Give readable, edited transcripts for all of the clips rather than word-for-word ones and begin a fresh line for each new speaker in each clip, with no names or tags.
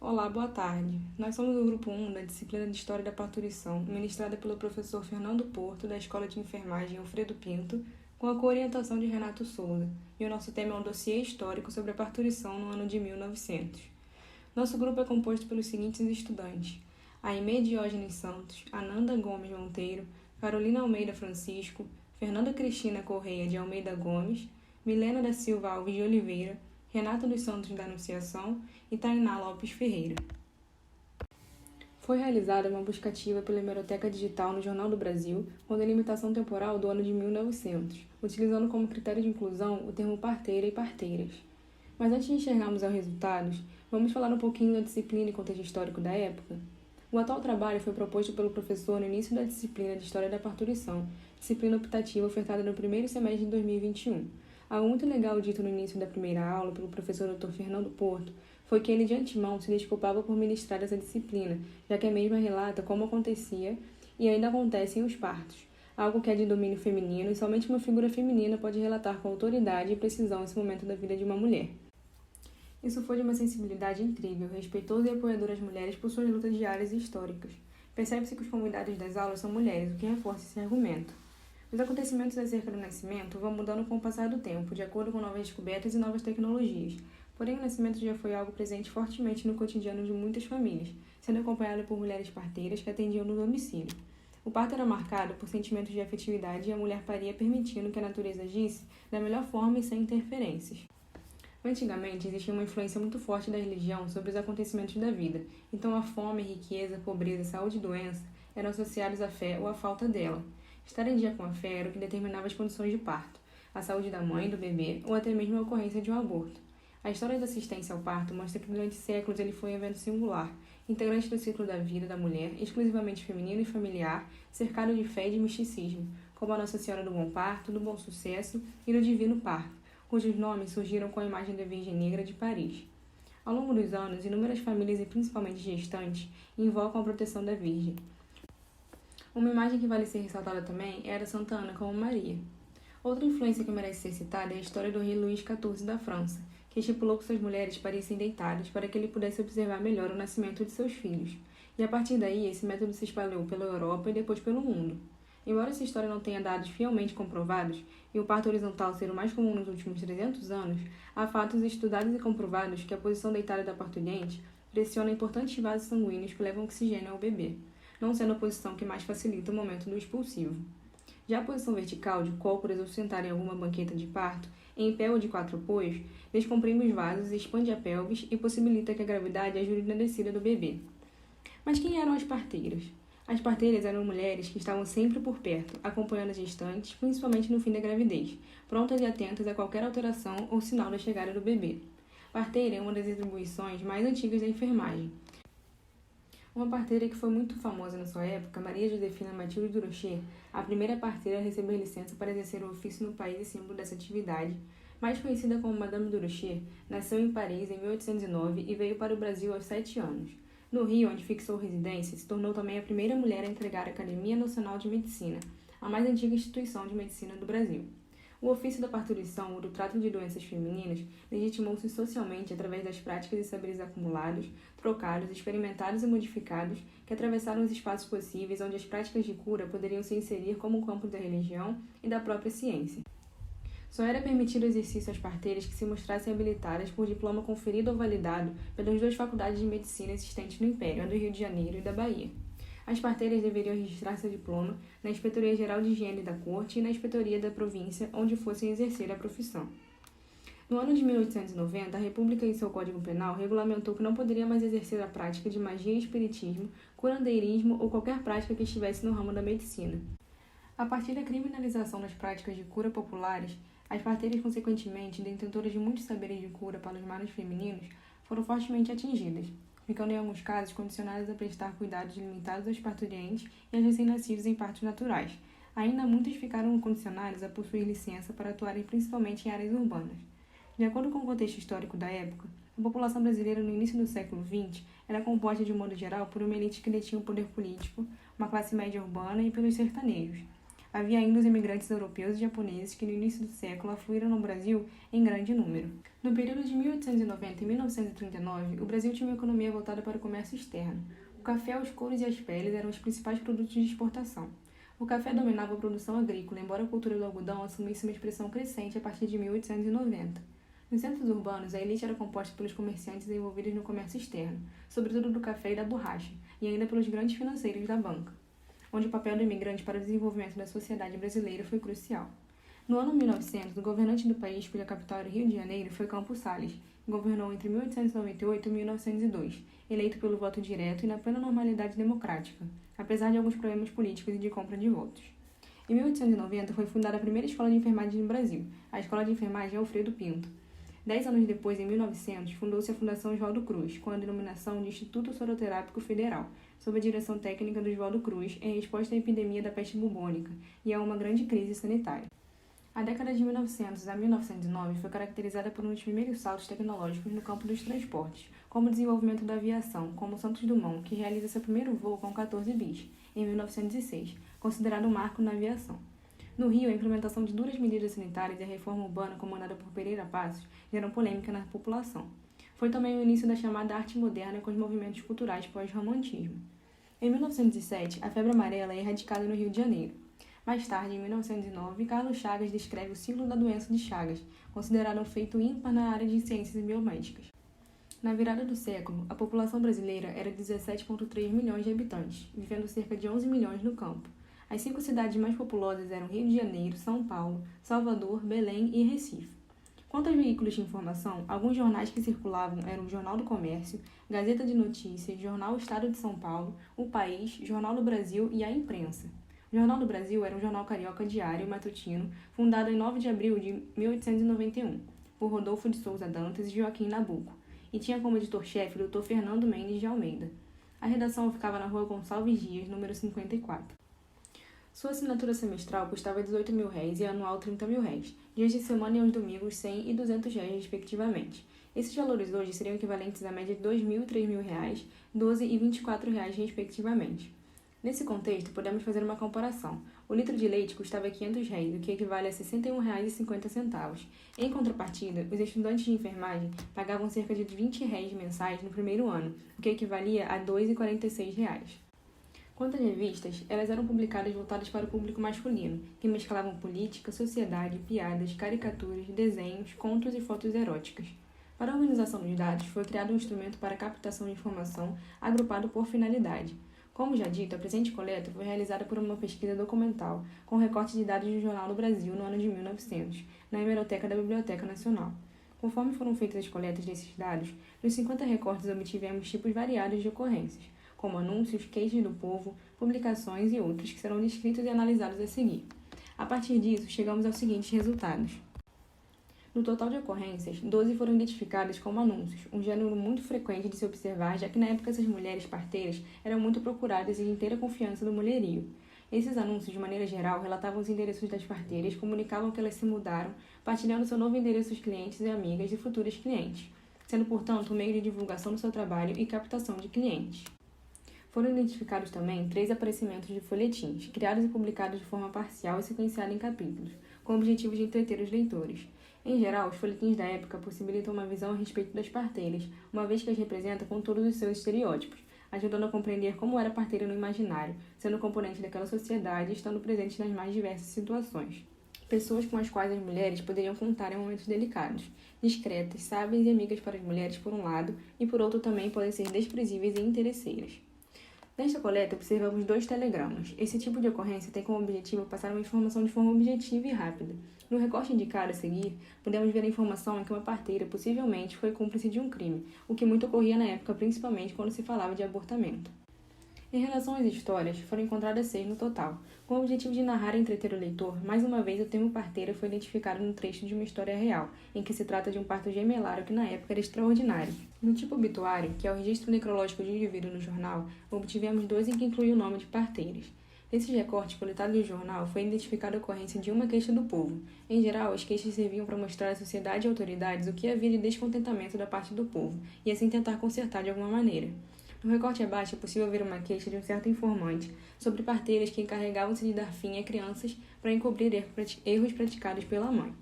Olá, boa tarde. Nós somos o grupo 1 da disciplina de História da Parturição, ministrada pelo professor Fernando Porto, da Escola de Enfermagem Alfredo Pinto, com a coorientação de Renato Souza, e o nosso tema é um dossiê histórico sobre a parturição no ano de 1900. Nosso grupo é composto pelos seguintes estudantes: Aimee Diógenes Santos, Ananda Gomes Monteiro, Carolina Almeida Francisco, Fernanda Cristina Correia de Almeida Gomes, Milena da Silva Alves de Oliveira, Renato dos Santos da Anunciação e Tainá Lopes Ferreira. Foi realizada uma buscativa pela Hemeroteca Digital no Jornal do Brasil com delimitação temporal do ano de 1900, utilizando como critério de inclusão o termo parteira e parteiras. Mas antes de chegarmos aos resultados, vamos falar um pouquinho da disciplina e contexto histórico da época. O atual trabalho foi proposto pelo professor no início da disciplina de História da Parturição, disciplina optativa ofertada no primeiro semestre de 2021. Algo muito legal dito no início da primeira aula pelo professor Dr. Fernando Porto foi que ele de antemão se desculpava por ministrar essa disciplina, já que a mesma relata como acontecia e ainda acontecem os partos, algo que é de domínio feminino e somente uma figura feminina pode relatar com autoridade e precisão esse momento da vida de uma mulher. Isso foi de uma sensibilidade incrível, respeitoso e apoiador às mulheres por suas lutas diárias e históricas. Percebe-se que os convidados das aulas são mulheres, o que reforça esse argumento. Os acontecimentos acerca do nascimento vão mudando com o passar do tempo, de acordo com novas descobertas e novas tecnologias. Porém, o nascimento já foi algo presente fortemente no cotidiano de muitas famílias, sendo acompanhado por mulheres parteiras que atendiam no domicílio. O parto era marcado por sentimentos de afetividade e a mulher paria permitindo que a natureza agisse da melhor forma e sem interferências. Antigamente, existia uma influência muito forte da religião sobre os acontecimentos da vida, então a fome, riqueza, pobreza, saúde e doença eram associados à fé ou à falta dela. Estar em dia com a fé era o que determinava as condições de parto, a saúde da mãe, do bebê ou até mesmo a ocorrência de um aborto. A história da assistência ao parto mostra que durante séculos ele foi um evento singular, integrante do ciclo da vida da mulher, exclusivamente feminino e familiar, cercado de fé e de misticismo, como a Nossa Senhora do Bom Parto, do Bom Sucesso e do Divino Parto, cujos nomes surgiram com a imagem da Virgem Negra de Paris. Ao longo dos anos, inúmeras famílias e principalmente gestantes invocam a proteção da Virgem. Uma imagem que vale ser ressaltada também é a da Santa Ana como Maria. Outra influência que merece ser citada é a história do rei Luís XIV da França, que estipulou que suas mulheres parissem deitadas para que ele pudesse observar melhor o nascimento de seus filhos. E a partir daí, esse método se espalhou pela Europa e depois pelo mundo. Embora essa história não tenha dados fielmente comprovados, e o parto horizontal ser o mais comum nos últimos 300 anos, há fatos estudados e comprovados que a posição deitada da parturiente pressiona importantes vasos sanguíneos que levam oxigênio ao bebê, não sendo a posição que mais facilita o momento do expulsivo. Já a posição vertical, de cócoras ou sentar em alguma banqueta de parto, em pé ou de 4 apoios, descomprime os vasos, expande a pelvis e possibilita que a gravidade ajude na descida do bebê. Mas quem eram as parteiras? As parteiras eram mulheres que estavam sempre por perto, acompanhando as gestantes, principalmente no fim da gravidez, prontas e atentas a qualquer alteração ou sinal da chegada do bebê. Parteira é uma das atribuições mais antigas da enfermagem. Uma parteira que foi muito famosa na sua época, Maria Josefina Matilde Durocher, a primeira parteira a receber licença para exercer o ofício no país e símbolo dessa atividade, mais conhecida como Madame Durocher, nasceu em Paris em 1809 e veio para o Brasil aos 7 anos. No Rio, onde fixou residência, se tornou também a primeira mulher a entregar a Academia Nacional de Medicina, a mais antiga instituição de medicina do Brasil. O ofício da parturição ou do trato de doenças femininas legitimou-se socialmente através das práticas e saberes acumulados, trocados, experimentados e modificados que atravessaram os espaços possíveis onde as práticas de cura poderiam se inserir como um campo da religião e da própria ciência. Só era permitido o exercício às parteiras que se mostrassem habilitadas por diploma conferido ou validado pelas 2 faculdades de medicina existentes no Império, a do Rio de Janeiro e da Bahia. As parteiras deveriam registrar seu diploma na Inspetoria Geral de Higiene da Corte e na Inspetoria da Província, onde fossem exercer a profissão. No ano de 1890, a República, em seu Código Penal, regulamentou que não poderia mais exercer a prática de magia e espiritismo, curandeirismo ou qualquer prática que estivesse no ramo da medicina. A partir da criminalização das práticas de cura populares, as parteiras, consequentemente, detentoras de muitos saberes de cura para os males femininos, foram fortemente atingidas, ficando em alguns casos condicionadas a prestar cuidados limitados aos parturientes e aos recém-nascidos em partos naturais. Ainda muitas ficaram condicionadas a possuir licença para atuarem principalmente em áreas urbanas. De acordo com o contexto histórico da época, a população brasileira no início do século XX era composta de modo geral por uma elite que detinha o poder político, uma classe média urbana e pelos sertanejos. Havia ainda os imigrantes europeus e japoneses que no início do século afluíram no Brasil em grande número. No período de 1890 e 1939, o Brasil tinha uma economia voltada para o comércio externo. O café, os couros e as peles eram os principais produtos de exportação. O café dominava a produção agrícola, embora a cultura do algodão assumisse uma expressão crescente a partir de 1890. Nos centros urbanos, a elite era composta pelos comerciantes envolvidos no comércio externo, sobretudo do café e da borracha, e ainda pelos grandes financeiros da banca, onde o papel do imigrante para o desenvolvimento da sociedade brasileira foi crucial. No ano 1900, o governante do país, cuja capital era Rio de Janeiro, foi Campos Salles, que governou entre 1898 e 1902, eleito pelo voto direto e na plena normalidade democrática, apesar de alguns problemas políticos e de compra de votos. Em 1890 foi fundada a primeira escola de enfermagem no Brasil, a Escola de Enfermagem Alfredo Pinto. 10 anos depois, em 1900, fundou-se a Fundação Oswaldo Cruz, com a denominação de Instituto Soroterápico Federal, sob a direção técnica do Oswaldo Cruz, em resposta à epidemia da peste bubônica e a uma grande crise sanitária. A década de 1900 a 1909 foi caracterizada por um dos primeiros saltos tecnológicos no campo dos transportes, como o desenvolvimento da aviação, como Santos Dumont, que realiza seu primeiro voo com 14 bis, em 1906, considerado um marco na aviação. No Rio, a implementação de duras medidas sanitárias e a reforma urbana comandada por Pereira Passos geram polêmica na população. Foi também o início da chamada arte moderna com os movimentos culturais pós-romantismo. Em 1907, a febre amarela é erradicada no Rio de Janeiro. Mais tarde, em 1909, Carlos Chagas descreve o ciclo da doença de Chagas, considerado um feito ímpar na área de ciências biomédicas. Na virada do século, a população brasileira era de 17,3 milhões de habitantes, vivendo cerca de 11 milhões no campo. As 5 cidades mais populosas eram Rio de Janeiro, São Paulo, Salvador, Belém e Recife. Quanto aos veículos de informação, alguns jornais que circulavam eram o Jornal do Comércio, Gazeta de Notícias, Jornal Estado de São Paulo, O País, Jornal do Brasil e a Imprensa. O Jornal do Brasil era um jornal carioca diário e matutino, fundado em 9 de abril de 1891, por Rodolfo de Souza Dantas e Joaquim Nabuco, e tinha como editor-chefe o Dr. Fernando Mendes de Almeida. A redação ficava na Rua Gonçalves Dias, número 54. Sua assinatura semestral custava R$ 18.000 e anual R$ 30.000, dias de semana e aos domingos R$ 100 e R$ 200, respectivamente. Esses valores hoje seriam equivalentes à média de R$ 2.000 e R$ 3.000, R$ 12 e R$ 24, respectivamente. Nesse contexto, podemos fazer uma comparação. O litro de leite custava R$ 500, o que equivale a R$ 61,50. Em contrapartida, os estudantes de enfermagem pagavam cerca de R$ 20 mensais no primeiro ano, o que equivalia a R$ 2,46. Quanto às revistas, elas eram publicadas voltadas para o público masculino, que mesclavam política, sociedade, piadas, caricaturas, desenhos, contos e fotos eróticas. Para a organização dos dados, foi criado um instrumento para a captação de informação agrupado por finalidade. Como já dito, a presente coleta foi realizada por uma pesquisa documental com recorte de dados do Jornal do Brasil no ano de 1900, na hemeroteca da Biblioteca Nacional. Conforme foram feitas as coletas desses dados, nos 50 recortes obtivemos tipos variados de ocorrências, como anúncios, queixas do povo, publicações e outros que serão descritos e analisados a seguir. A partir disso, chegamos aos seguintes resultados. No total de ocorrências, 12 foram identificadas como anúncios, um gênero muito frequente de se observar, já que na época essas mulheres parteiras eram muito procuradas e de inteira confiança do mulherio. Esses anúncios, de maneira geral, relatavam os endereços das parteiras, comunicavam que elas se mudaram, partilhando seu novo endereço aos clientes e amigas e futuros clientes, sendo, portanto, um meio de divulgação do seu trabalho e captação de clientes. Foram identificados também 3 aparecimentos de folhetins, criados e publicados de forma parcial e sequenciada em capítulos, com o objetivo de entreter os leitores. Em geral, os folhetins da época possibilitam uma visão a respeito das parteiras, uma vez que as representam com todos os seus estereótipos, ajudando a compreender como era a parteira no imaginário, sendo componente daquela sociedade e estando presente nas mais diversas situações. Pessoas com as quais as mulheres poderiam contar em momentos delicados, discretas, sábias e amigas para as mulheres por um lado, e por outro também podem ser desprezíveis e interesseiras. Nesta coleta, observamos 2 telegramas. Esse tipo de ocorrência tem como objetivo passar uma informação de forma objetiva e rápida. No recorte indicado a seguir, podemos ver a informação em que uma parteira possivelmente foi cúmplice de um crime, o que muito ocorria na época, principalmente quando se falava de abortamento. Em relação às histórias, foram encontradas 6 no total. Com o objetivo de narrar e entreter o leitor, mais uma vez o termo parteira foi identificado no trecho de uma história real, em que se trata de um parto gemelário que na época era extraordinário. No tipo obituário, que é o registro necrológico de um indivíduo no jornal, obtivemos 2 em que inclui o nome de parteiras. Nesses recortes coletados no jornal, foi identificada a ocorrência de uma queixa do povo. Em geral, as queixas serviam para mostrar à sociedade e autoridades o que havia de descontentamento da parte do povo, e assim tentar consertar de alguma maneira. No recorte abaixo é possível ver uma queixa de um certo informante sobre parteiras que encarregavam-se de dar fim a crianças para encobrir erros praticados pela mãe.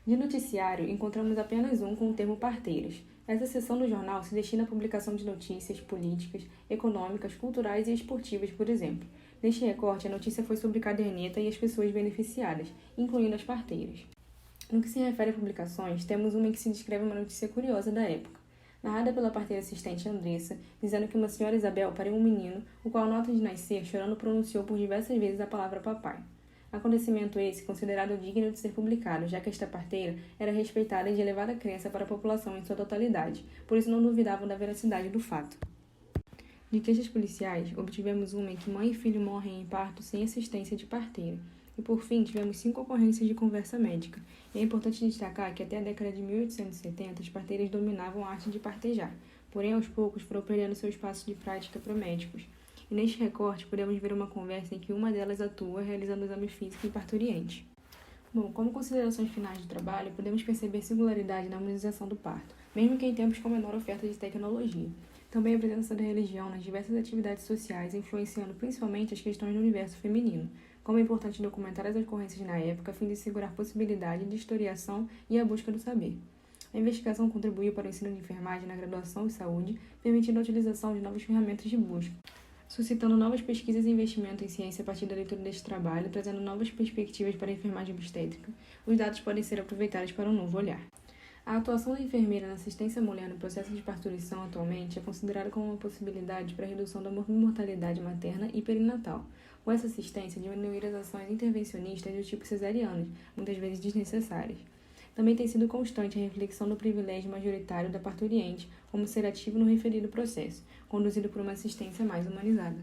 De noticiário, encontramos apenas um com o termo parteiras. Essa seção do jornal se destina à publicação de notícias políticas, econômicas, culturais e esportivas, por exemplo. Neste recorte, a notícia foi sobre caderneta e as pessoas beneficiadas, incluindo as parteiras. No que se refere a publicações, temos uma em que se descreve uma notícia curiosa da época, narrada pela parteira assistente Andressa, dizendo que uma senhora Isabel pariu um menino, o qual, na nota de nascer, chorando pronunciou por diversas vezes a palavra papai. Acontecimento esse considerado digno de ser publicado, já que esta parteira era respeitada e de elevada crença para a população em sua totalidade, por isso não duvidavam da veracidade do fato. De queixas policiais, obtivemos uma em que mãe e filho morrem em parto sem assistência de parteira. E por fim, tivemos 5 ocorrências de conversa médica. E é importante destacar que até a década de 1870 as parteiras dominavam a arte de partejar, porém aos poucos foram perdendo seu espaço de prática para médicos. E neste recorte podemos ver uma conversa em que uma delas atua realizando o exame físico em parturiente. Bom, como considerações finais do trabalho, podemos perceber singularidade na humanização do parto, mesmo que em tempos com menor oferta de tecnologia. Também a presença da religião nas diversas atividades sociais, influenciando principalmente as questões do universo feminino, como é importante documentar as ocorrências na época a fim de assegurar possibilidade de historiação e a busca do saber. A investigação contribuiu para o ensino de enfermagem na graduação em saúde, permitindo a utilização de novas ferramentas de busca, suscitando novas pesquisas e investimento em ciência a partir da leitura deste trabalho, trazendo novas perspectivas para a enfermagem obstétrica. Os dados podem ser aproveitados para um novo olhar. A atuação da enfermeira na assistência à mulher no processo de parturição atualmente é considerada como uma possibilidade para a redução da mortalidade materna e perinatal. Com essa assistência, diminuir as ações intervencionistas do tipo cesarianas, muitas vezes desnecessárias. Também tem sido constante a reflexão do privilégio majoritário da parturiente como ser ativo no referido processo, conduzido por uma assistência mais humanizada.